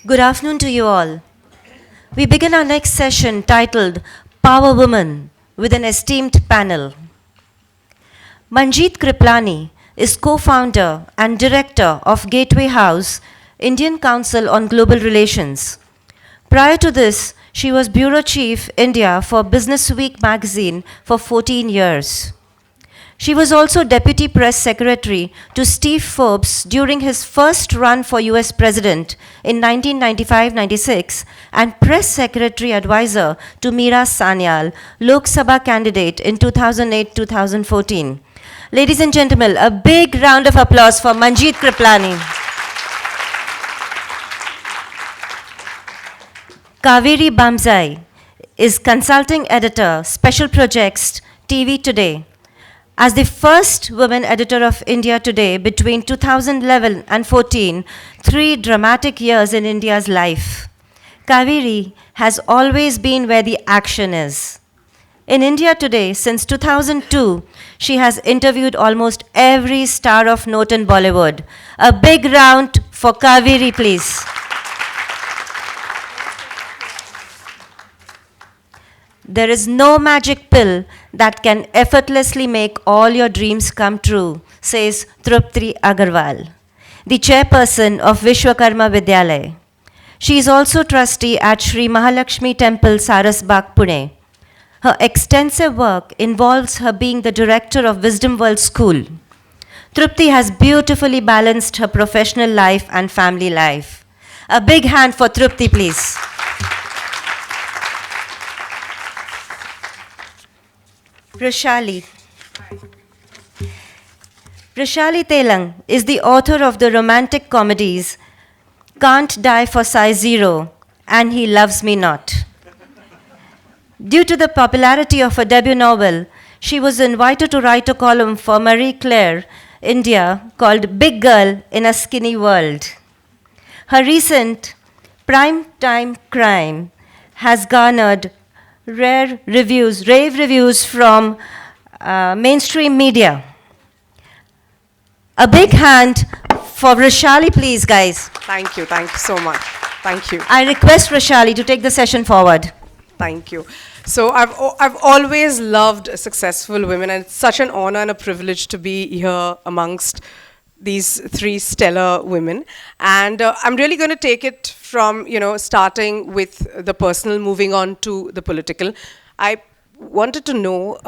Good afternoon to you all. We begin our next session titled Power Woman with an esteemed panel. Manjeet Kripalani is co-founder and director of Gateway House, Indian Council on Global Relations. Prior to this, she was Bureau Chief India for Business Week magazine for 14 years. She was also Deputy Press Secretary to Steve Forbes during his first run for US President in 1995-96 and Press Secretary Advisor to Meera Sanyal, Lok Sabha candidate in 2008-2014. Ladies and gentlemen, a big round of applause for Manjeet Kripalani. Kaveree Bamzai is Consulting Editor, Special Projects, TV Today. As the first woman editor of India Today between 2011 and 14, 3 dramatic years in India's life, Kaveree has always been where the action is. In India Today, since 2002, she has interviewed almost every star of note in Bollywood. A big round for Kaveree, please. There is no magic pill that can effortlessly make all your dreams come true, says Trupti Agarwal, the chairperson of Vishwakarma Vidyalaya. She is also trustee at Sri Mahalakshmi Temple, Sarasbagh, Pune. Her extensive work involves her being the director of Wisdom World School. Trupti has beautifully balanced her professional life and family life. A big hand for Trupti, please. Rishali. Rishali Telang is the author of the romantic comedies Can't Die for Size Zero and He Loves Me Not. Due to the popularity of her debut novel, she was invited to write a column for Marie Claire, India, called Big Girl in a Skinny World. Her recent Prime Time Crime has garnered rave reviews from mainstream media. A big hand for Rishali, please, guys. Thank you so much. Thank you. I request Rishali to take the session forward. Thank you. So I've always loved successful women, and it's such an honor and a privilege to be here amongst these 3 stellar women. And I'm really going to take it from, starting with the personal, moving on to the political. I wanted to know,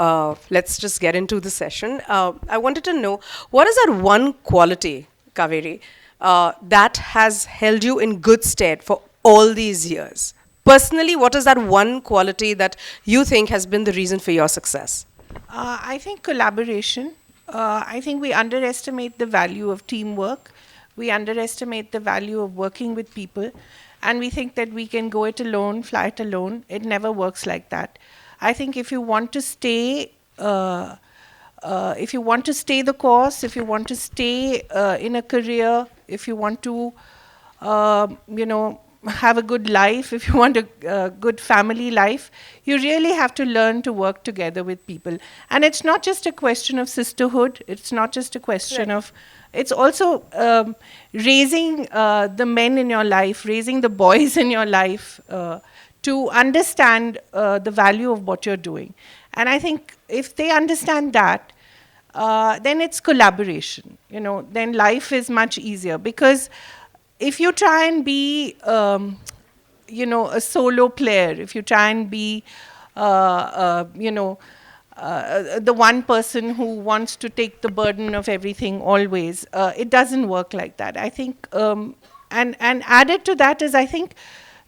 let's just get into the session. I wanted to know, what is that one quality, Kaveree, that has held you in good stead for all these years? Personally, what is that one quality that you think has been the reason for your success? I think collaboration. I think we underestimate the value of teamwork. We underestimate the value of working with people. And we think that we can go it alone, fly it alone. It never works like that. I think if you want to stay, the course, if you want to stay in a career, if you want to, have a good life, if you want a good family life, you really have to learn to work together with people. And it's not just a question of sisterhood. It's not just a question of, it's also raising the men in your life, raising the boys in your life to understand the value of what you're doing. And I think if they understand that, then it's collaboration. Then life is much easier, because if you try and be, a solo player, if you try and be, the one person who wants to take the burden of everything always, it doesn't work like that. I think, and added to that is, I think,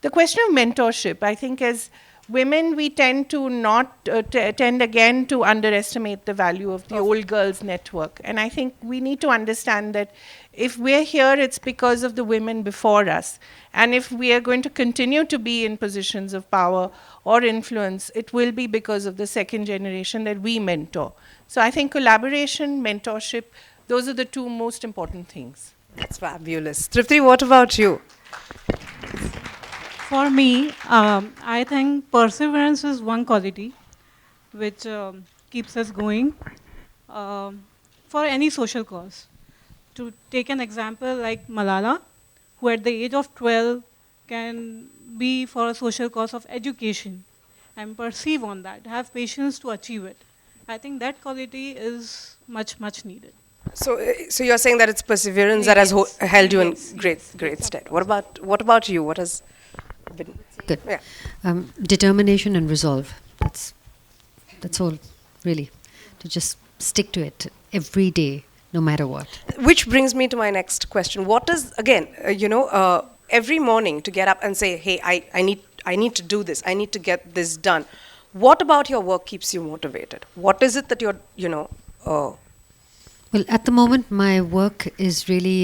the question of mentorship. I think as women, we tend to not, tend again to underestimate the value of the old girls network. And I think we need to understand that if we're here, it's because of the women before us. And if we are going to continue to be in positions of power or influence, it will be because of the second generation that we mentor. So I think collaboration, mentorship, those are the 2 most important things. That's fabulous. Trupti, what about you? For me, I think perseverance is one quality which keeps us going for any social cause. To take an example like Malala, who at the age of 12 can be for a social cause of education and perceive on that, have patience to achieve it. I think that quality is much, much needed. So you're saying that it's perseverance that has Yes. held you in Yes, great yes, great yes, stead. of What about you? What has been? Good. Yeah. Determination and resolve. That's all, really. To just stick to it every day, no matter what. Which brings me to my next question. What is, again, every morning to get up and say, hey, I need to do this. I need to get this done. What about your work keeps you motivated? What is it that Well, at the moment, my work is really,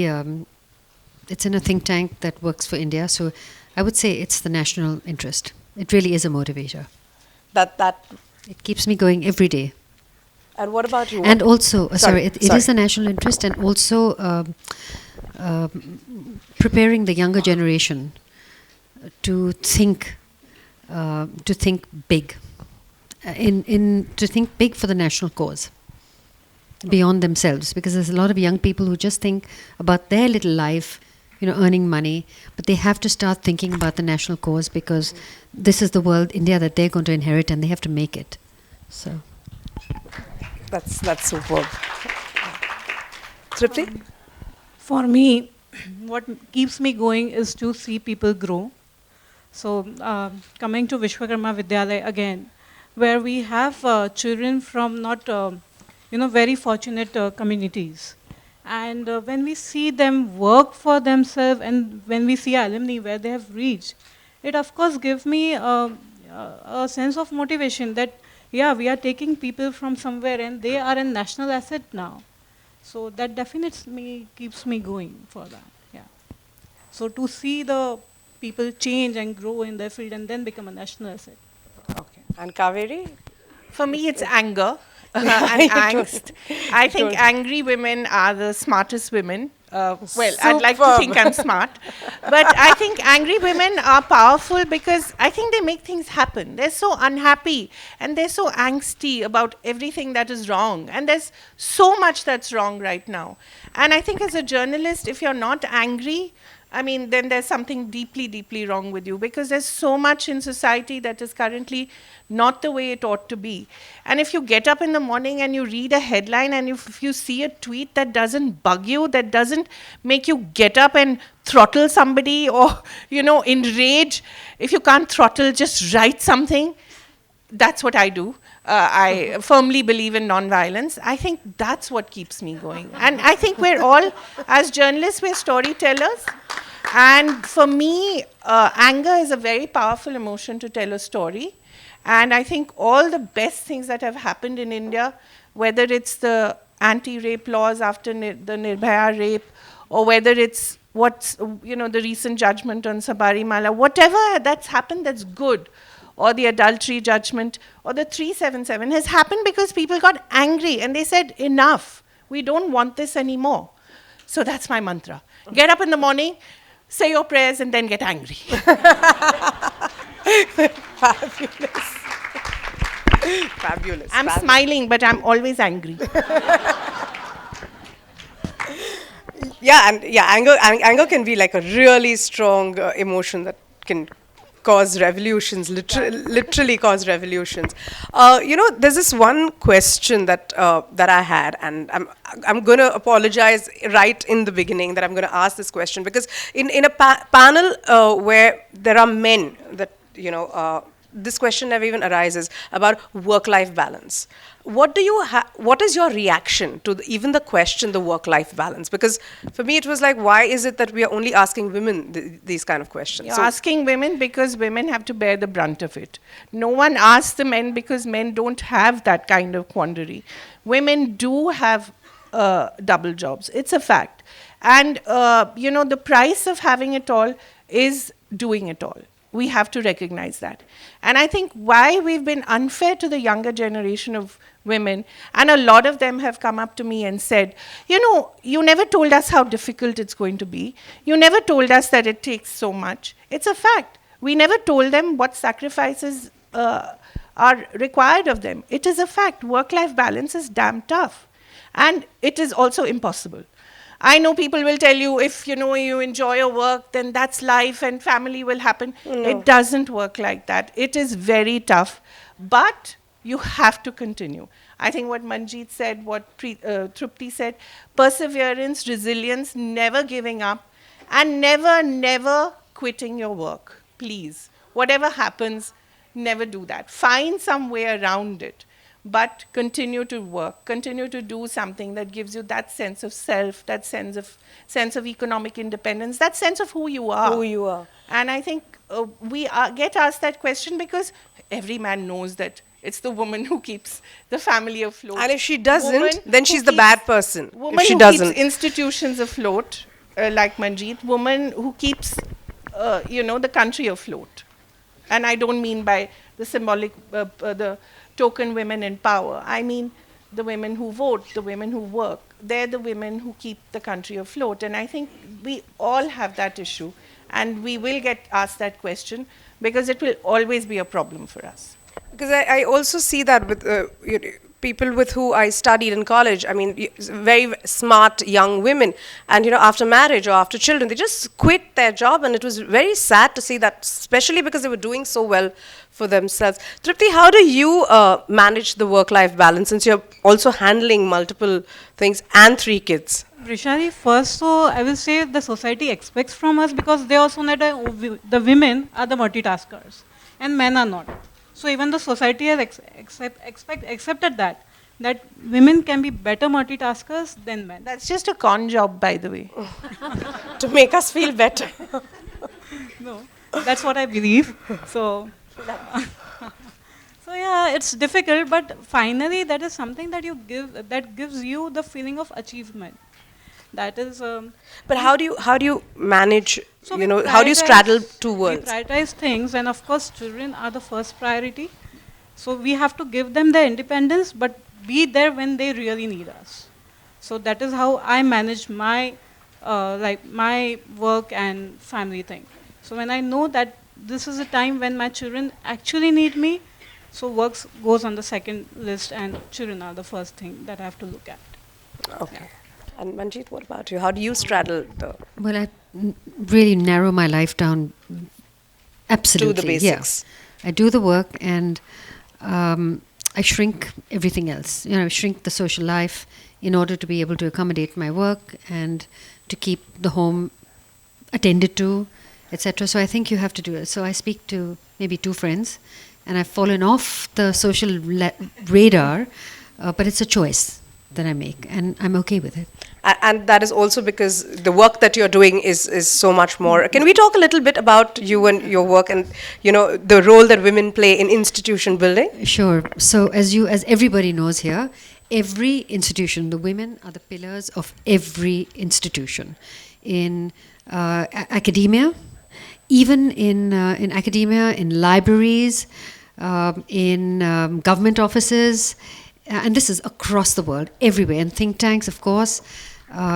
it's in a think tank that works for India. So I would say it's the national interest. It really is a motivator. that, It keeps me going every day. and what about you? And also, it sorry. is a national interest, and also preparing the younger generation to think big, to think big for the national cause, beyond themselves, because there's a lot of young people who just think about their little life, earning money, but they have to start thinking about the national cause, because this is the world, India, that they're going to inherit, and they have to make it. So. That's superb. Trupti? For me, what keeps me going is to see people grow. So coming to Vishwakarma Vidyalaya again, where we have children from not, very fortunate communities. And when we see them work for themselves, and when we see alumni where they have reached, it of course gives me a sense of motivation that, yeah, we are taking people from somewhere and they are a national asset now. So that definitely keeps me going for that. Yeah. So to see the people change and grow in their field and then become a national asset. Okay. And Kaveree? For me, it's anger and angst. I think angry women are the smartest women. Well, I'd like to Superb. think I'm smart. But I think angry women are powerful because I think they make things happen. They're so unhappy and they're so angsty about everything that is wrong. And there's so much that's wrong right now. And I think as a journalist, if you're not angry, then there's something deeply, deeply wrong with you, because there's so much in society that is currently not the way it ought to be. And if you get up in the morning and you read a headline, and if you see a tweet that doesn't bug you, that doesn't make you get up and throttle somebody or, enrage, if you can't throttle, just write something. That's what I do. I firmly believe in non-violence. I think that's what keeps me going. And I think we're all, as journalists, we're storytellers. And for me, anger is a very powerful emotion to tell a story. And I think all the best things that have happened in India, whether it's the anti-rape laws after the Nirbhaya rape, or whether it's the recent judgment on Sabarimala, whatever that's happened that's good, or the adultery judgment, or the 377 has happened because people got angry and they said, enough, we don't want this anymore. So that's my mantra. Get up in the morning, say your prayers, and then get angry. Fabulous. Fabulous. I'm smiling, but I'm always angry. Anger can be like a really strong emotion that can cause revolutions, literally cause revolutions. There's this one question that I had, and I'm going to apologize right in the beginning that I'm going to ask this question, because in a panel where there are men, that this question never even arises about work-life balance. What is your reaction to even the question, the work-life balance? Because for me, it was like, why is it that we are only asking women these kind of questions? You're asking women because women have to bear the brunt of it. No one asks the men because men don't have that kind of quandary. Women do have double jobs. It's a fact. And, the price of having it all is doing it all. We have to recognize that. And I think why we've been unfair to the younger generation of women, and a lot of them have come up to me and said, you never told us how difficult it's going to be. You never told us that it takes so much. It's a fact. We never told them what sacrifices are required of them. It is a fact. Work-life balance is damn tough. And it is also impossible. I know people will tell you, if you enjoy your work, then that's life and family will happen. It doesn't work like that. It is very tough, but you have to continue. I think what Manjeet said, what Trupti said, perseverance, resilience, never giving up, and never quitting your work. Please, whatever happens, never do that. Find some way around it, but continue to work, continue to do something that gives you that sense of self, that sense of economic independence, that sense of who you are. Who you are. And I think we get asked that question because every man knows that it's the woman who keeps the family afloat. And if she doesn't, Woman then who she's the keeps- bad person. Woman If she who doesn't. keeps institutions afloat, like Manjeet. Woman who keeps, the country afloat. And I don't mean by the symbolic, the token women in power. I mean the women who vote, the women who work. They're the women who keep the country afloat. And I think we all have that issue. And we will get asked that question because it will always be a problem for us. Because I also see that with people with who I studied in college. I mean, very smart young women, and after marriage or after children, they just quit their job, and it was very sad to see that, especially because they were doing so well for themselves. Trupti, how do you manage the work-life balance since you're also handling multiple things and 3 kids? Rishari, first, so I will say the society expects from us because they also know that the women are the multitaskers and men are not. So even the society has accepted that women can be better multitaskers than men. That's just a con job, by the way. To make us feel better. No, that's what I believe. So, so yeah, it's difficult, but finally, that is something that that gives you the feeling of achievement. That is. But how do you manage? So we How do you straddle prioritize- 2 worlds? We prioritize things, and of course, children are the first priority. So we have to give them their independence, but be there when they really need us. So that is how I manage my my work and family thing. So when I know that this is a time when my children actually need me, so work goes on the second list, and children are the first thing that I have to look at. Okay. And Manjeet, what about you? How do you straddle the Well, I really narrow my life down absolutely. basics? Yeah. I do the work and I shrink everything else. Shrink the social life in order to be able to accommodate my work and to keep the home attended to, etc. So I think you have to do it. So I speak to maybe 2 friends, and I've fallen off the social radar, but it's a choice that I make, and I'm okay with it. And that is also because the work that you're doing is so much more. Can we talk a little bit about you and your work and the role that women play in institution building? Sure. So as everybody knows here, every institution, the women are the pillars of every institution. In academia, even in academia, in libraries, in government offices, and this is across the world, everywhere. In think tanks, of course,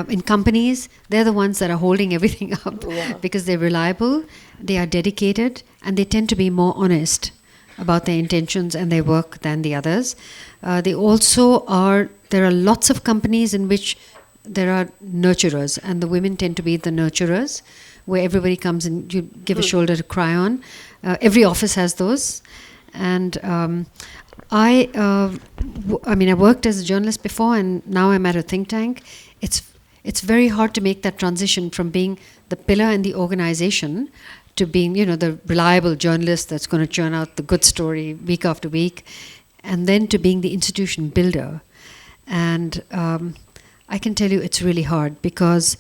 in companies, they're the ones that are holding everything up because they're reliable, they are dedicated, and they tend to be more honest about their intentions and their work than the others. There are lots of companies in which there are nurturers, and the women tend to be the nurturers, where everybody comes and you give a shoulder to cry on. Every office has those. And I worked as a journalist before, and now I'm at a think tank. It's very hard to make that transition from being the pillar in the organization to being, the reliable journalist that's going to churn out the good story week after week, and then to being the institution builder. And I can tell you it's really hard because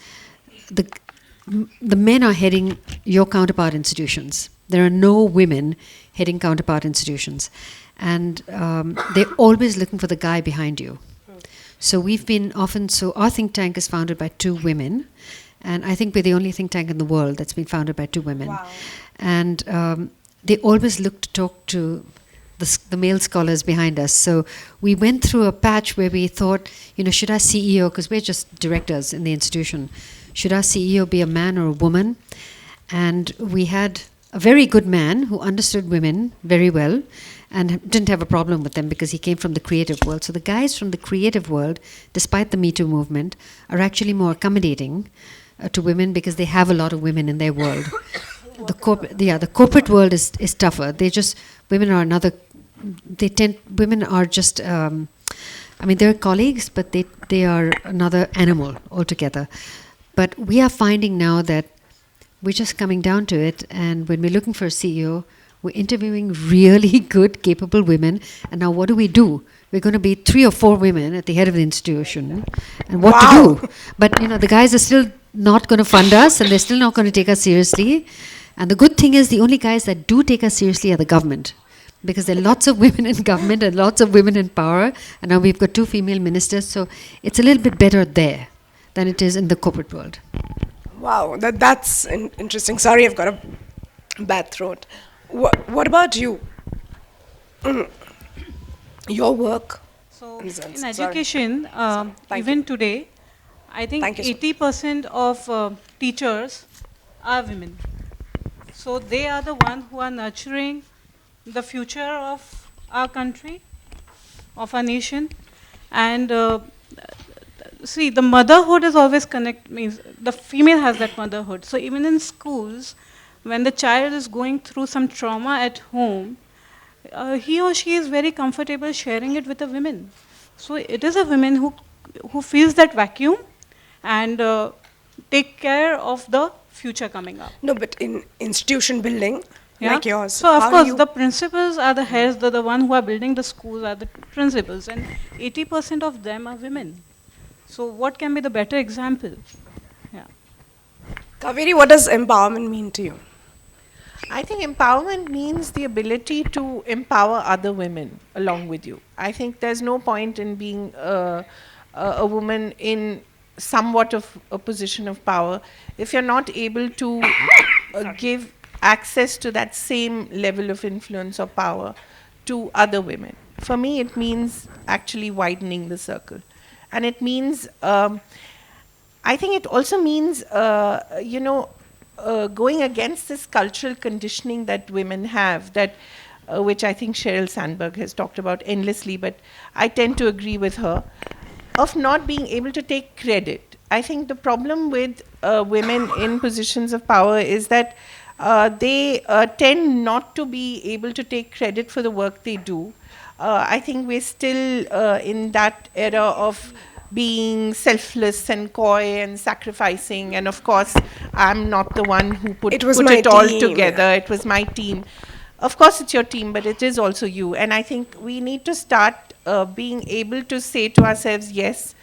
the men are heading your counterpart institutions. There are no women heading counterpart institutions. And they're always looking for the guy behind you. So our think tank is founded by 2 women. And I think we're the only think tank in the world that's been founded by 2 women. Wow. And they always look to talk to the male scholars behind us. So we went through a patch where we thought, should our CEO, because we're just directors in the institution, should our CEO be a man or a woman? And we had a very good man who understood women very well, and didn't have a problem with them because he came from the creative world. So the guys from the creative world, despite the Me Too movement, are actually more accommodating to women because they have a lot of women in their world. The corporate world is tougher. Women are another. Women are just. They're colleagues, but they are another animal altogether. But we are finding now that we're just coming down to it, and when we're looking for a CEO, we're interviewing really good, capable women. And now what do? We're going to be 3 or 4 women at the head of the institution, and what to do? But the guys are still not going to fund us, and they're still not going to take us seriously. And the good thing is, the only guys that do take us seriously are the government, because there are lots of women in government and lots of women in power. And now we've got 2 female ministers, so it's a little bit better there than it is in the corporate world. Wow, that's interesting. Sorry, I've got a bad throat. What about you? Your work? So In a sense. in Sorry. education, Thank even you. today, I think Thank you, sir. 80% of teachers are women. So they are the ones who are nurturing the future of our country, of our nation. And see, the motherhood is always means the female has that motherhood. So even in schools, when the child is going through some trauma at home, he or she is very comfortable sharing it with the women. So it is a woman who feels that vacuum and take care of the future coming up. No, but in institution building, like yours. So of how do course, you- the principals are the heads, the one who are building the schools are the principals, and 80% of them are women. So what can be the better example? Yeah. Kaveree, what does empowerment mean to you? I think empowerment means the ability to empower other women along with you. I think there's no point in being a woman in somewhat of a position of power if you're not able to give access to that same level of influence or power to other women. For me, it means actually widening the circle. And it means, I think it also means, going against this cultural conditioning that women have, that which I think Sheryl Sandberg has talked about endlessly, but I tend to agree with her, of not being able to take credit. I think the problem with women in positions of power is that they tend not to be able to take credit for the work they do. I think we're still in that era of being selfless and coy and sacrificing. And of course, I'm not the one who put It was put my it all team, together. yeah. It was my team. Of course, it's your team, but it is also you. And I think we need to start being able to say to ourselves, yes,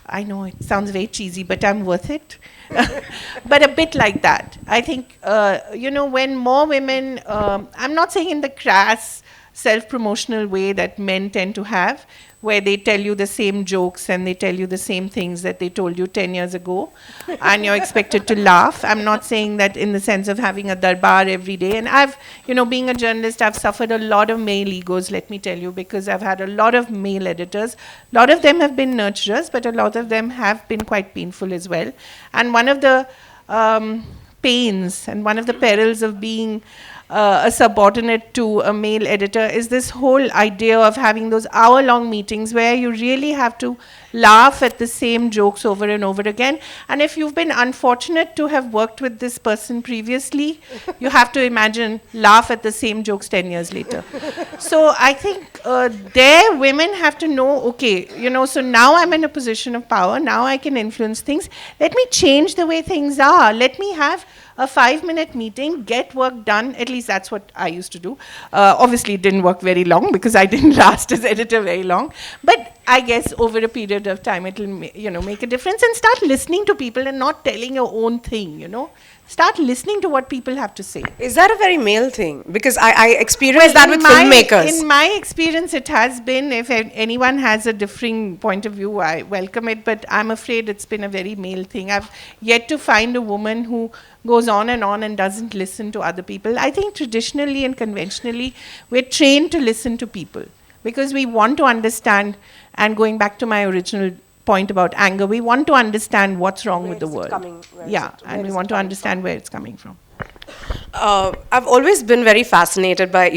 I know it sounds very cheesy, but I'm worth it. But a bit like that. I think, when more women, I'm not saying in the crass, self-promotional way that men tend to have, where they tell you the same jokes and they tell you the same things that they told you 10 years ago, and you're expected to laugh. I'm not saying that in the sense of having a darbar every day. And I've, being a journalist, I've suffered a lot of male egos, let me tell you, because I've had a lot of male editors. A lot of them have been nurturers, but a lot of them have been quite painful as well. And one of the pains and one of the perils of being a subordinate to a male editor is this whole idea of having those hour-long meetings where you really have to laugh at the same jokes over and over again. And if you've been unfortunate to have worked with this person previously, you have to imagine laugh at the same jokes 10 years later. So I think there women have to know, okay, so now I'm in a position of power, now I can influence things. Let me change the way things are. Let me have a 5-minute meeting, get work done. At least that's what I used to do. Obviously, it didn't work very long because I didn't last as editor very long. But I guess over a period of time, it'll make a difference. And start listening to people and not telling your own thing. Start listening to what people have to say. Is that a very male thing? Because I experienced that with filmmakers. In my experience, it has been. If anyone has a differing point of view, I welcome it. But I'm afraid it's been a very male thing. I've yet to find a woman who goes on and doesn't listen to other people. I think traditionally and conventionally, we're trained to listen to people because we want to understand. And going back to my original point about anger, we want to understand what's wrong with the world. And we want to understand where it's coming from. I've always been very fascinated by,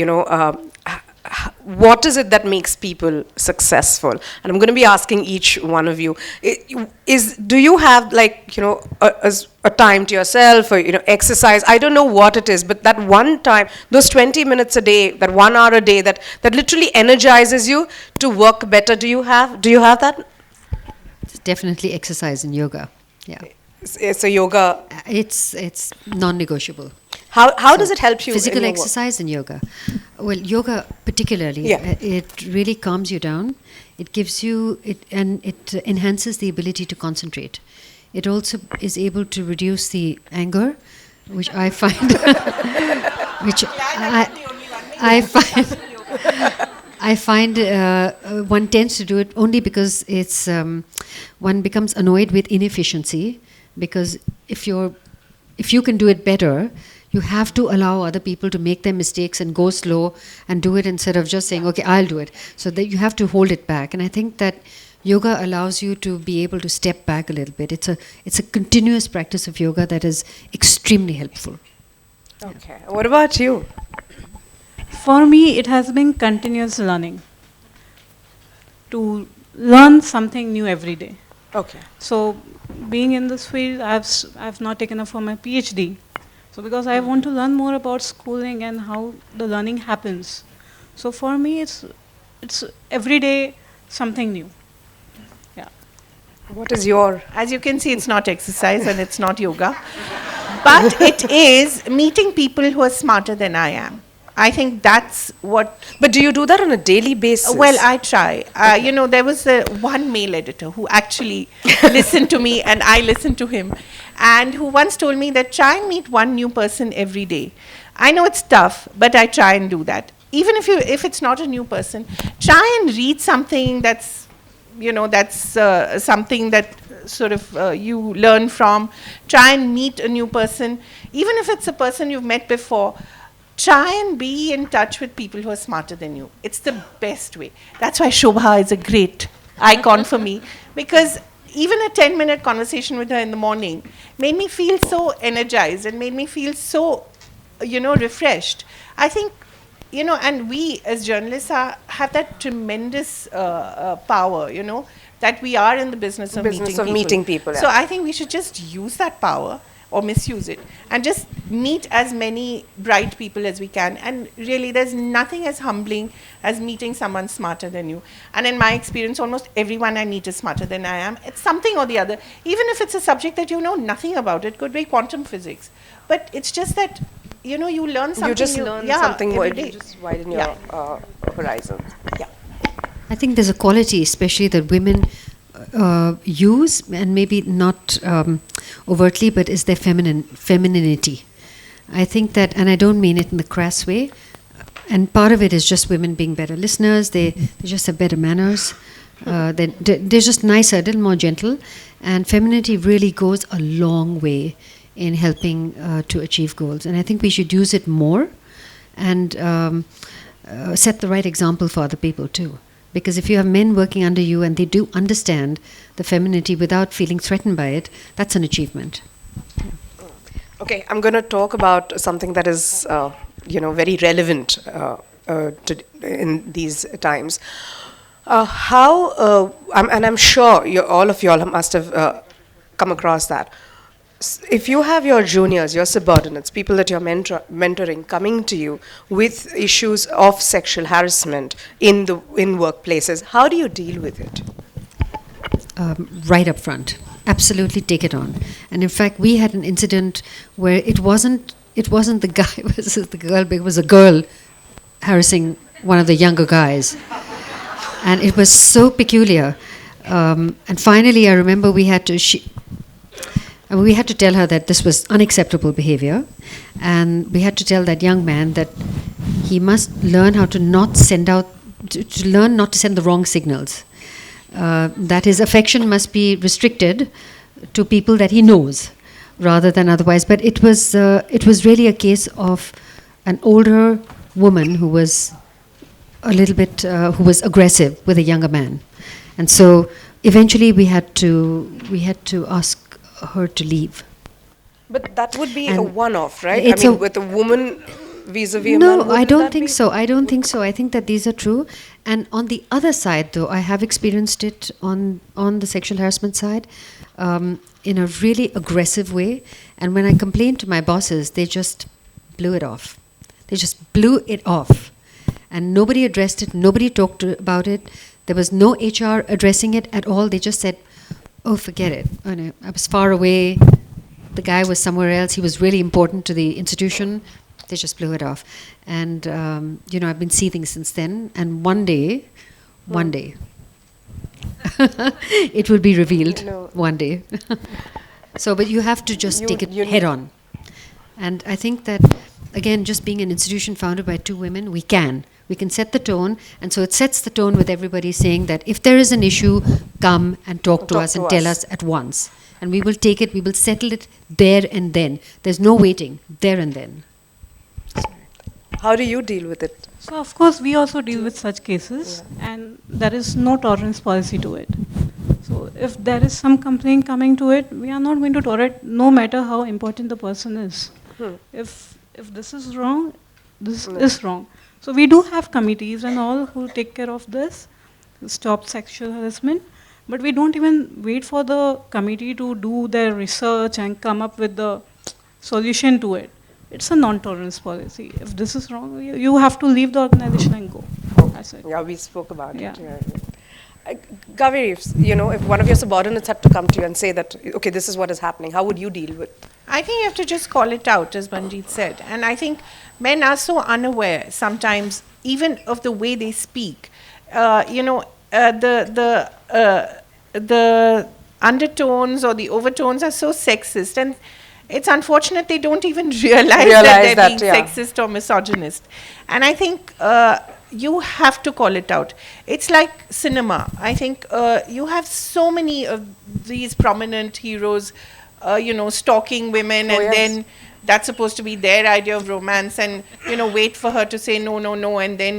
what is it that makes people successful? And I'm going to be asking each one of you. Do you have like, a time to yourself or, exercise? I don't know what it is, but that one time, those 20 minutes a day, that 1 hour a day, that literally energizes you to work better. Do you have that? It's definitely exercise and yoga. Yeah. So yoga. It's non-negotiable. How does it help you? Physical in your work? exercise and yoga. Well, yoga particularly, Yeah. it really calms you down. It gives you it enhances the ability to concentrate. It also is able to reduce the anger, which I find, which I find. I find one tends to do it only because it's one becomes annoyed with inefficiency, because if you can do it better, you have to allow other people to make their mistakes and go slow and do it instead of just saying, okay, I'll do it. So that you have to hold it back. And I think that yoga allows you to be able to step back a little bit. It's a continuous practice of yoga that is extremely helpful. Okay. What about you? For me, it has been continuous learning. To learn something new every day. Okay. So, being in this field, I've not taken up for my PhD. So, because I want to learn more about schooling and how the learning happens. So, for me, it's every day something new. Yeah. What is your? As you can see, it's not exercise and it's not yoga. But it is meeting people who are smarter than I am. I think that's what... But do you do that on a daily basis? Well, I try. There was one male editor who actually listened to me and I listened to him, and who once told me that try and meet one new person every day. I know it's tough, but I try and do that. Even if it's not a new person, try and read something that's something that sort of you learn from. Try and meet a new person. Even if it's a person you've met before, try and be in touch with people who are smarter than you. It's the best way. That's why Shobha is a great icon for me, because even a 10-minute conversation with her in the morning made me feel so energized and made me feel so, refreshed. I think, and we as journalists have that tremendous power, that we are in the business of meeting people. So I think we should just use that power, or misuse it, and just meet as many bright people as we can. And really, there's nothing as humbling as meeting someone smarter than you. And in my experience, almost everyone I meet is smarter than I am. It's something or the other. Even if it's a subject that you know nothing about, it could be quantum physics. But it's just that, you learn something. You just learn something more. every day. You just widen your horizons. Yeah. I think there's a quality, especially that women use, and maybe not overtly, but is their femininity. I think that, and I don't mean it in the crass way, and part of it is just women being better listeners. They just have better manners. They're just nicer, a little more gentle, and femininity really goes a long way in helping to achieve goals. And I think we should use it more, and set the right example for other people too. Because if you have men working under you and they do understand the femininity without feeling threatened by it, that's an achievement. Okay, I'm going to talk about something that is, very relevant in these times. And I'm sure all of you all must have come across that. If you have your juniors, your subordinates, people that you're mentoring coming to you with issues of sexual harassment in workplaces, how do you deal with it? Right up front, absolutely take it on. And in fact, we had an incident where it wasn't the guy versus the girl, but it was a girl harassing one of the younger guys, and it was so peculiar. And finally, I remember we had to tell her that this was unacceptable behavior, and we had to tell that young man that he must learn how to not send the wrong signals. That his affection must be restricted to people that he knows, rather than otherwise. But it was really a case of an older woman who was a little bit who was aggressive with a younger man, and so eventually we had to ask her to leave. But that would be a one-off, right? It's with a woman vis-a-vis a man? No, I Wouldn't don't that think be- so. I don't think so. I think that these are true. And on the other side, though, I have experienced it on the sexual harassment side in a really aggressive way. And when I complained to my bosses, they just blew it off. They just blew it off. And nobody addressed it. Nobody talked about it. There was no HR addressing it at all. They just said, oh, forget it. Oh, no, I was far away. The guy was somewhere else. He was really important to the institution. They just blew it off. And, I've been seething since then. And one day, it will be revealed. No. One day. So, but you have to just You- take it you- head on. And I think that, again, just being an institution founded by two women, we can set the tone. And so it sets the tone with everybody saying that if there is an issue, come and talk to Talk us to and tell us. us at once. And we will take it, we will settle it there and then. There's no waiting, there and then. How do you deal with it? So of course we also deal with such cases, and there is no tolerance policy to it. So if there is some complaint coming to it, we are not going to tolerate, no matter how important the person is. If this is wrong, this is wrong. So we do have committees and all who take care of this, stop sexual harassment, but we don't even wait for the committee to do their research and come up with the solution to it. It's a non-tolerance policy. If this is wrong, you have to leave the organization and go. That's it. Yeah, we spoke about Yeah. it. Kaveree, if one of your subordinates had to come to you and say that, okay, this is what is happening, how would you deal with? I think you have to just call it out, as Manjeet said. And I think men are so unaware sometimes, even of the way they speak. The undertones or the overtones are so sexist, and it's unfortunate they don't even realize that they're being sexist or misogynist. And I think you have to call it out. It's like cinema. I think you have so many of these prominent heroes, stalking women, and then that's supposed to be their idea of romance, and wait for her to say no, no, no, and then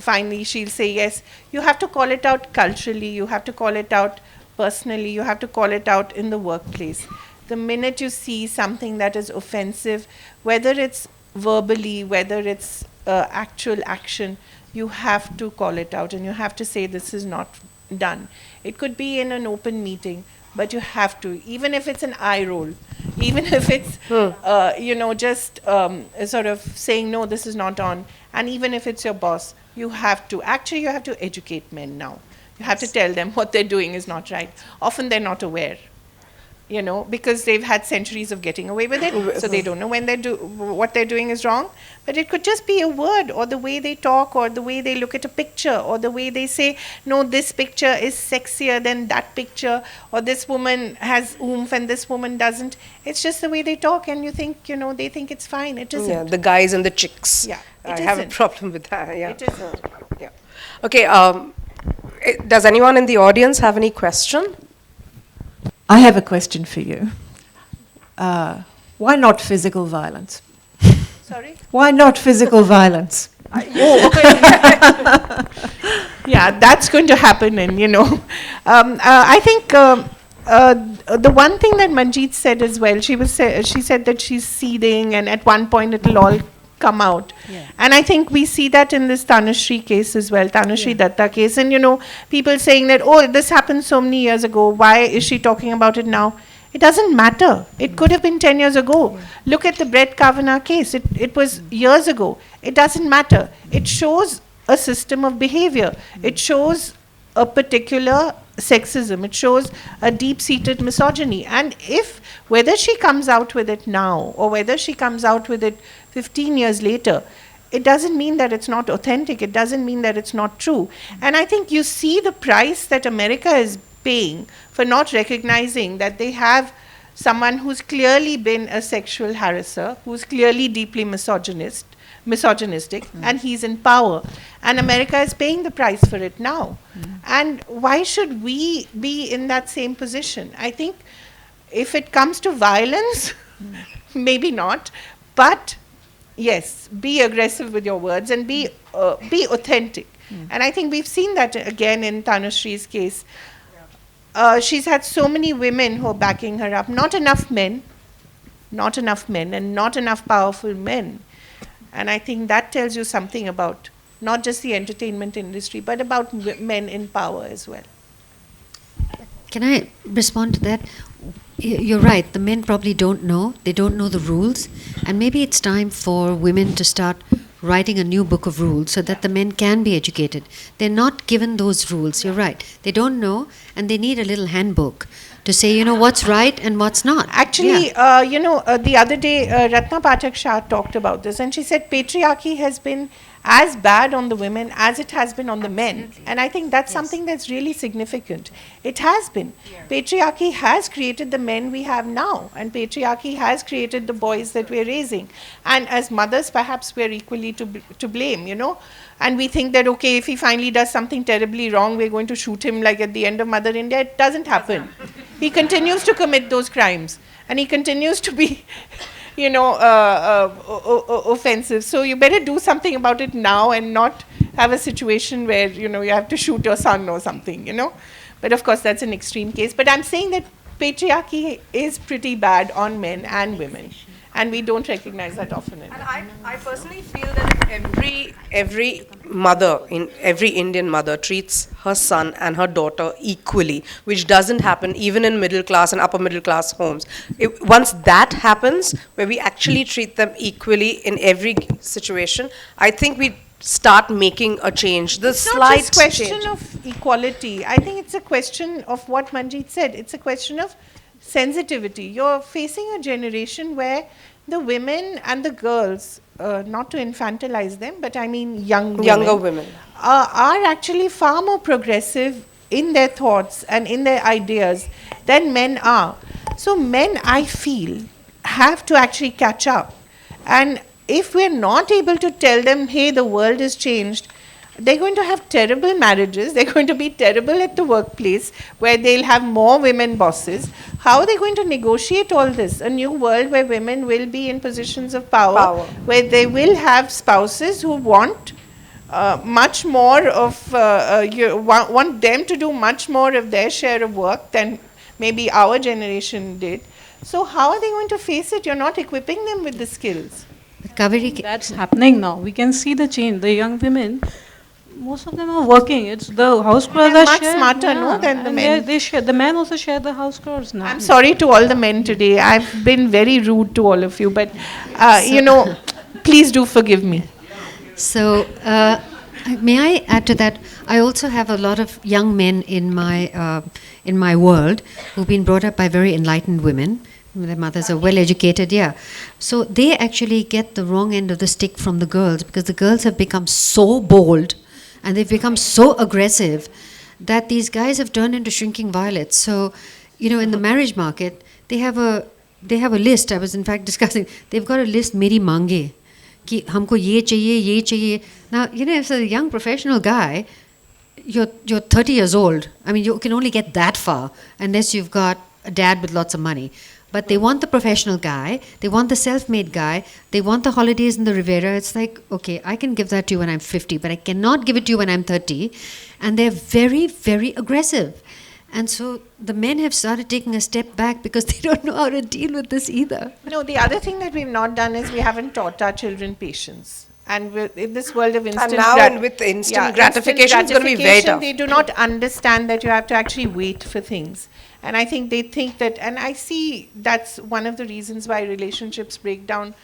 finally she'll say yes. You have to call it out culturally. You have to call it out personally. You have to call it out in the workplace. The minute you see something that is offensive, whether it's verbally, whether it's actual action, you have to call it out, and you have to say this is not done. It could be in an open meeting, but you have to, even if it's an eye roll, even if it's just sort of saying no, this is not on, and even if it's your boss, you have to educate men now. You have to tell them what they're doing is not right. Often they're not aware, because they've had centuries of getting away with it, so they don't know when what they're doing is wrong. But it could just be a word, or the way they talk, or the way they look at a picture, or the way they say, no, this picture is sexier than that picture, or this woman has oomph and this woman doesn't. It's just the way they talk, and you think, they think it's fine. It isn't. Yeah, the guys and the chicks. Yeah, I it have a isn't. problem with that. Yeah. It isn't. Yeah. Okay. Does anyone in the audience have any question? I have a question for you. Why not physical violence? Sorry? Why not physical violence? Yeah, that's going to happen, and I think the one thing that Manjeet said as well, she said that she's seething, and at one point it'll all come out. Yeah. And I think we see that in this Tanushree case as well, Tanushree Datta case, and people saying that, oh, this happened so many years ago, why is she talking about it now? It doesn't matter. It could have been 10 years ago. Look at the Brett Kavanaugh case. It was years ago. It doesn't matter. It shows a system of behavior. It shows a particular sexism. It shows a deep-seated misogyny. And whether she comes out with it now or whether she comes out with it 15 years later, it doesn't mean that it's not authentic. It doesn't mean that it's not true. And I think you see the price that America is paying for not recognizing that they have someone who's clearly been a sexual harasser, who's clearly deeply misogynistic, and he's in power. And America is paying the price for it now. And why should we be in that same position? I think if it comes to violence, maybe not, but yes, be aggressive with your words and be authentic. And I think we've seen that again in Tanushree's case. She's had so many women who are backing her up. Not enough men, and not enough powerful men. And I think that tells you something about not just the entertainment industry, but about men in power as well. Can I respond to that? You're right. The men probably don't know. They don't know the rules. And maybe it's time for women to start writing a new book of rules so that the men can be educated. They're not given those rules. You're right. They don't know, and they need a little handbook to say, you know, what's right and what's not. Actually, Yeah. the other day, Ratna Pathak Shah talked about this, and she said patriarchy has been as bad on the women as it has been on the men. And I think that's something that's really significant. It has been. Patriarchy has created the men we have now, and patriarchy has created the boys that we're raising. And as mothers, perhaps we're equally to blame, you know. And we think that, okay, if he finally does something terribly wrong, we're going to shoot him like at the end of Mother India. It doesn't happen. He continues to commit those crimes, and he continues to be, offensive. So you better do something about it now and not have a situation where, you have to shoot your son or something, But of course, that's an extreme case. But I'm saying that patriarchy is pretty bad on men and women. And we don't recognize that often enough. And I personally feel that if every mother, in every Indian mother, treats her son and her daughter equally, which doesn't happen even in middle class and upper middle class homes. Once that happens, where we actually treat them equally in every situation, I think we start making a change. The It's not slight just question change. of equality. I think it's a question of what Manjeet said. It's a question of sensitivity. You're facing a generation where the women and the girls, not to infantilize them, but I mean Younger women. are actually far more progressive in their thoughts and in their ideas than men are. So men, I feel, have to actually catch up. And if we're not able to tell them, hey, the world has changed, they're going to have terrible marriages. They're going to be terrible at the workplace where they'll have more women bosses. How are they going to negotiate all this? A new world where women will be in positions of power. Where they will have spouses who want much more of, want them to do much more of their share of work than maybe our generation did. So how are they going to face it? You're not equipping them with the skills. Kaveree, That's happening now. We can see the change. The young women, most of them are working. It's the house chores They're are much shared. smarter, no, than the And men. They share. The men also share the house chores now. I'm sorry to all the men today. I've been very rude to all of you, but please do forgive me. So, may I add to that? I also have a lot of young men in my world who've been brought up by very enlightened women. Their mothers are well educated, yeah. So they actually get the wrong end of the stick from the girls because the girls have become so bold and they've become so aggressive that these guys have turned into shrinking violets. So, in the marriage market, they have a list. I was in fact discussing. They've got a list, "Meri mange," कि हमको ये चाहिए. Now, as a young professional guy, you're 30 years old. I mean, you can only get that far unless you've got a dad with lots of money. But they want the professional guy, they want the self-made guy, they want the holidays in the Riviera. It's like, okay, I can give that to you when I'm 50, but I cannot give it to you when I'm 30. And they're very, very aggressive. And so the men have started taking a step back because they don't know how to deal with this either. No, the other thing that we've not done is we haven't taught our children patience. And in this world of instant with instant gratification, it's going to be very tough. They do not understand that you have to actually wait for things. And I think they think that, and I see that's one of the reasons why relationships break down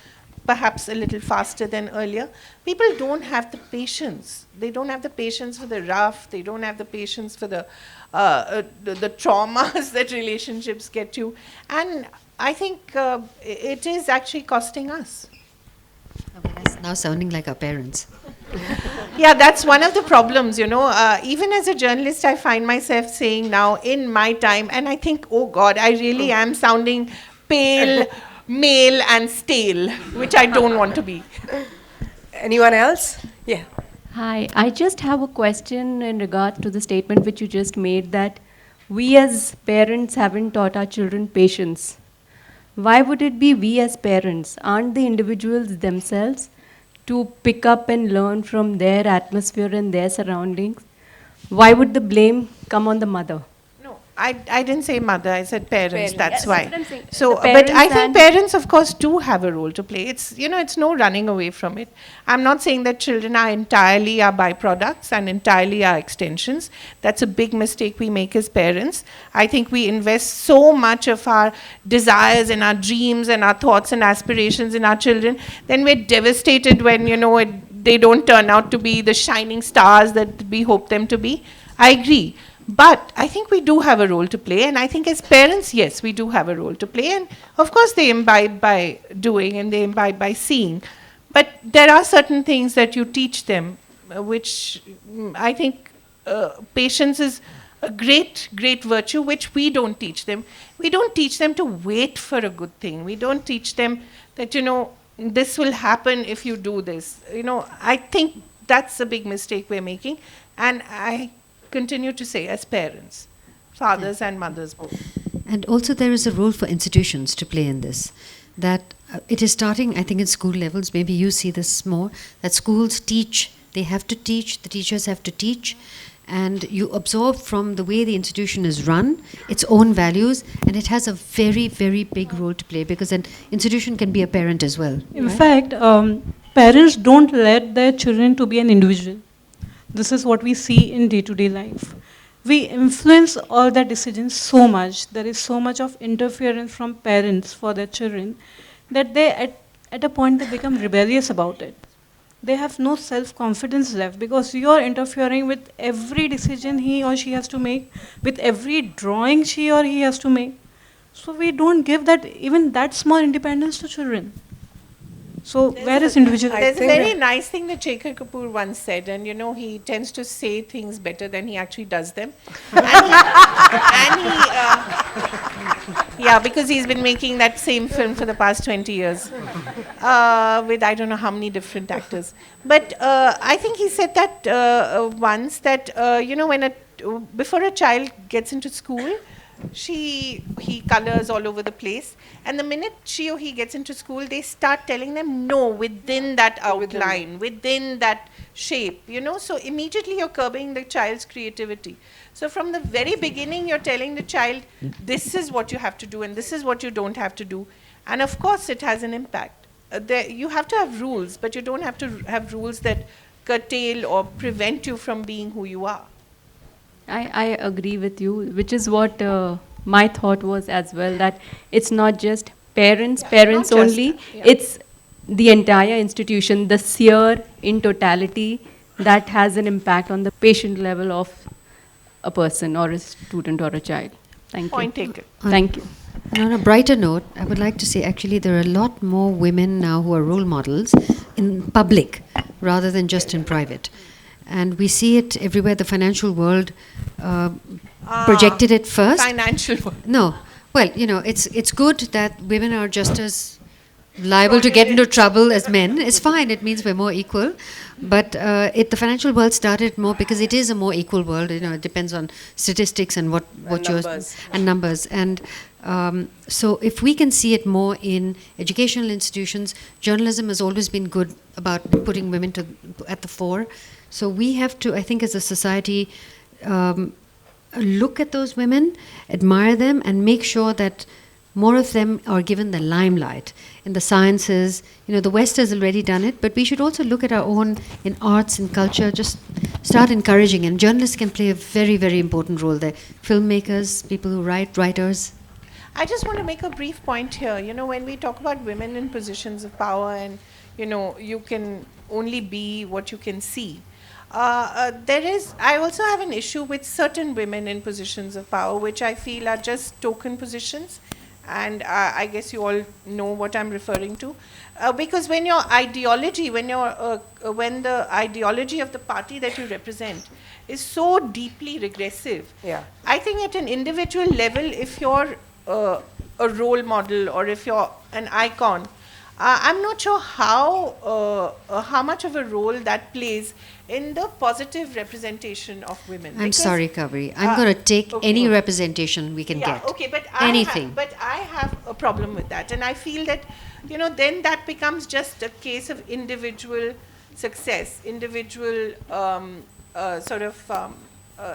perhaps a little faster than earlier. People don't have the patience. They don't have the patience for the rough. They don't have the patience for the traumas that relationships get you. And I think it is actually costing us. That's now sounding like our parents. Yeah, that's one of the problems, even as a journalist, I find myself saying now, in my time, and I think, oh God, I really am sounding pale, male and stale, which I don't want to be. Anyone else? Yeah. Hi, I just have a question in regard to the statement which you just made that we as parents haven't taught our children patience. Why would it be we as parents? Aren't the individuals themselves to pick up and learn from their atmosphere and their surroundings? Why would the blame come on the mother? No, I didn't say mother, I said parents, Parents. that's Yes, why. that's what I'm saying. So, The but I parents think and- parents, of course, do have a role to play. It's, it's no running away from it. I'm not saying that children are entirely our byproducts and entirely our extensions. That's a big mistake we make as parents. I think we invest so much of our desires and our dreams and our thoughts and aspirations in our children, then we're devastated when, they don't turn out to be the shining stars that we hope them to be. I agree. But I think we do have a role to play, and I think as parents, yes, we do have a role to play. And of course, they imbibe by doing and they imbibe by seeing. But there are certain things that you teach them, which I think patience is a great, great virtue, which we don't teach them. We don't teach them to wait for a good thing. We don't teach them that, this will happen if you do this. I think that's a big mistake we're making. And I continue to say, as parents, fathers and mothers both. And also there is a role for institutions to play in this. That it is starting, I think, in school levels. Maybe you see this more, that schools teach, they have to teach, the teachers have to teach, and you absorb from the way the institution is run, its own values, and it has a very, very big role to play, because an institution can be a parent as well. In fact, parents don't let their children to be an individual. This is what we see in day-to-day life. We influence all their decisions so much. There is so much of interference from parents for their children that they, at a point, they become rebellious about it. They have no self-confidence left because you are interfering with every decision he or she has to make, with every drawing she or he has to make. So we don't give that even that small independence to children. So where is individual? There's a very nice thing that Shekhar Kapoor once said, and he tends to say things better than he actually does them. Yeah, because he's been making that same film for the past 20 years with I don't know how many different actors. But I think he said that once that, before a child gets into school, he colors all over the place, and the minute she or he gets into school, they start telling them no, within that outline, within that shape, so immediately you're curbing the child's creativity. So from the very beginning, you're telling the child, this is what you have to do and this is what you don't have to do, and of course it has an impact. You have to have rules, but you don't have to have rules that curtail or prevent you from being who you are. I agree with you, which is what my thought was as well, that it's not just parents Not just only, that, yeah. it's the entire institution, the sphere in totality that has an impact on the patient level of a person or a student or a child. Thank Point you. taken. Thank you. And on a brighter note, I would like to say actually there are a lot more women now who are role models in public rather than just in private. And we see it everywhere. The financial world projected it first. Financial world. No. Well, it's good that women are just as liable to get into trouble as men. It's fine. It means we're more equal. But the financial world started more because it is a more equal world. It depends on statistics and what numbers. and numbers. And so if we can see it more in educational institutions, journalism has always been good about putting women at the fore. So we have to, I think, as a society, look at those women, admire them, and make sure that more of them are given the limelight in the sciences. The West has already done it, but we should also look at our own in arts and culture, just start encouraging. And journalists can play a very, very important role there. Filmmakers, people who write, writers. I just want to make a brief point here. When we talk about women in positions of power and, you can only be what you can see. I also have an issue with certain women in positions of power, which I feel are just token positions. And I guess you all know what I'm referring to. Because when the ideology of the party that you represent is so deeply regressive, Yeah. I think at an individual level, if you're a role model or if you're an icon, I'm not sure how much of a role that plays in the positive representation of women. I'm Because, sorry, Kaveree. I'm going to take okay. any representation we can get. Okay, but Anything. I have a problem with that, and I feel that then that becomes just a case of individual success, individual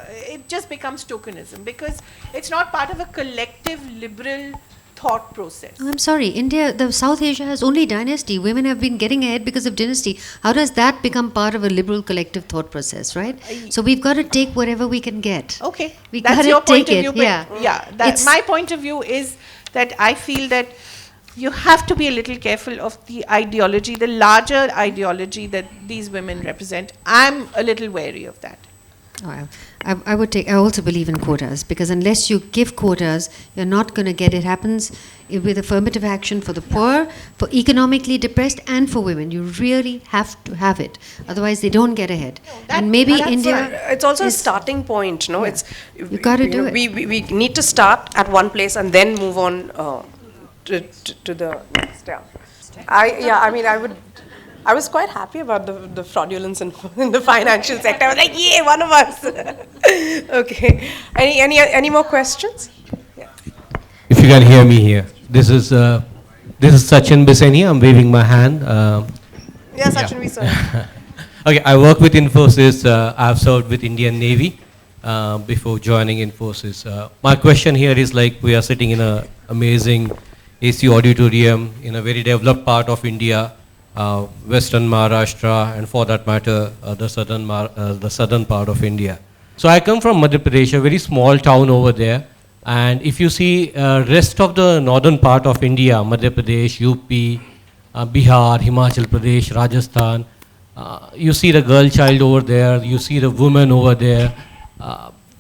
it just becomes tokenism because it's not part of a collective liberal thought process. I'm sorry, India, the South Asia has only dynasty. Women have been getting ahead because of dynasty. How does that become part of a liberal collective thought process, right? So we've got to take whatever we can get. Okay, We that's gotta your point take of it, view. yeah. It's- My point of view is that I feel that you have to be a little careful of the ideology, the larger ideology that these women represent. I'm a little wary of that. Oh, I also believe in quotas because unless you give quotas, you're not going to get it. Happens with affirmative action for the poor, for economically depressed, and for women. You really have to have it. Otherwise, they don't get ahead. And maybe That's India. right. It's also a is- starting point, no? Yeah. It's You gotta do it. We need to start at one place and then move on to the next. I was quite happy about the fraudulence in the financial sector. I was like, yay, one of us. Okay. Any more questions? If you can hear me here, this is Sachin Biseni. I'm waving my hand. Yeah, Sachin, we saw you. Okay, I work with Infosys. I've served with Indian Navy before joining Infosys. My question here is like we are sitting in an amazing AC auditorium in a very developed part of India, Western Maharashtra, and for that matter, the southern part of India. So I come from Madhya Pradesh, a very small town over there. And if you see rest of the northern part of India, Madhya Pradesh, UP, Bihar, Himachal Pradesh, Rajasthan, you see the girl child over there, you see the women over there.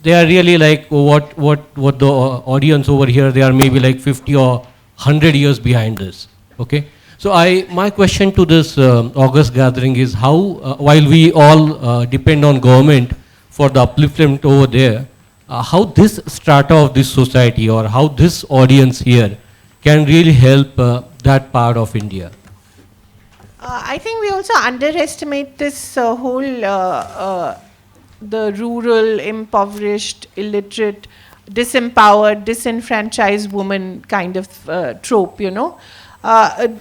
They are really like what the audience over here, they are maybe like 50 or 100 years behind this. Okay. So my question to this August gathering is how, while we all depend on government for the upliftment over there, how this strata of this society or how this audience here can really help that part of India? I think we also underestimate this whole the rural, impoverished, illiterate, disempowered, disenfranchised woman kind of trope, you know.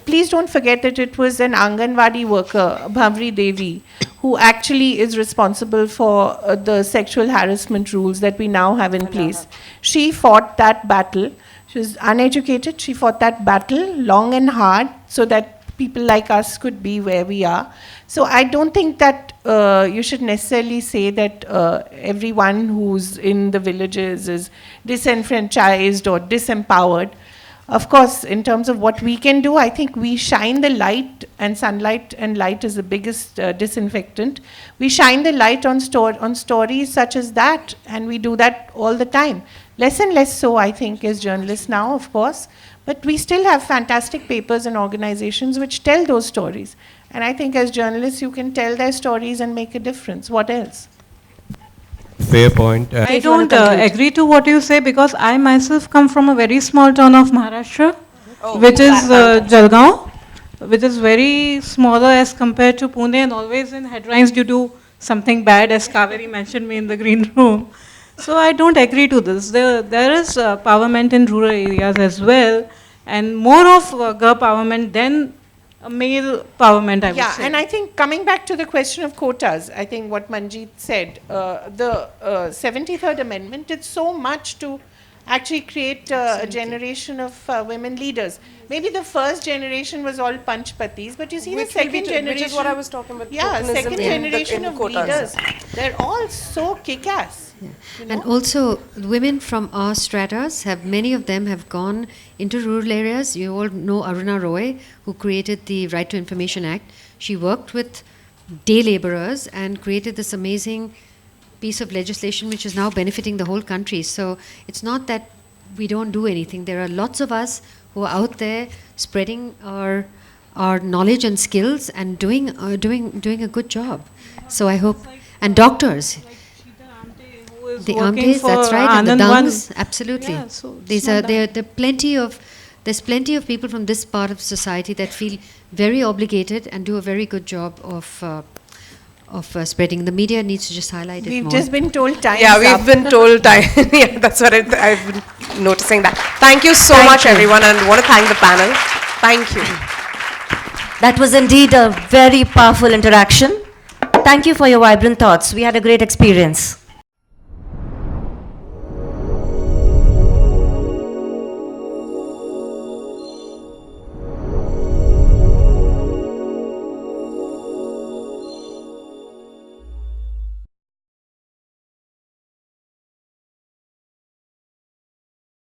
Please don't forget that it was an Anganwadi worker, Bhamri Devi, who actually is responsible for the sexual harassment rules that we now have in place. She fought that battle. She was uneducated. She fought that battle long and hard so that people like us could be where we are. So I don't think that you should necessarily say that everyone who's in the villages is disenfranchised or disempowered. Of course, in terms of what we can do, I think we shine the light, and sunlight and light is the biggest disinfectant. We shine the light on stories such as that, and we do that all the time. Less and less so, I think, as journalists now, of course. But we still have fantastic papers and organizations which tell those stories. And I think as journalists, you can tell their stories and make a difference. What else? Fair point. I don't agree to what you say because I myself come from a very small town of Maharashtra, which is Jalgaon, which is very smaller as compared to Pune, and always in headlines you do something bad, as Kaveree mentioned me in the green room. So I don't agree to this. There is empowerment in rural areas as well, and more of girl empowerment than male empowerment, I would say. Yeah, and I think coming back to the question of quotas, I think what Manjeet said, the 73rd Amendment did so much to actually create a generation of women leaders. Maybe the first generation was all Panchpatis, but you see the second generation. Which is what I was talking about. Yeah, tokenism second in generation of quotas. leaders. They're all so kick-ass. Yeah. You know? And also, women from our stratas many of them have gone into rural areas. You all know Aruna Roy, who created the Right to Information Act. She worked with day laborers and created this amazing piece of legislation which is now benefiting the whole country. So it's not that we don't do anything. There are lots of us who are out there spreading our knowledge and skills and doing a good job. So I hope, and doctors. The Amtes, that's right, and the Dangs, absolutely. Yeah, so These it's are not there. There's plenty of people from this part of society that feel very obligated and do a very good job of spreading. The media needs to just highlight it We've more. just been told time. Yeah, we've been told time. Yeah, that's what I've been noticing that. Thank you so much, everyone, and want to thank the panel. Thank you. That was indeed a very powerful interaction. Thank you for your vibrant thoughts. We had a great experience.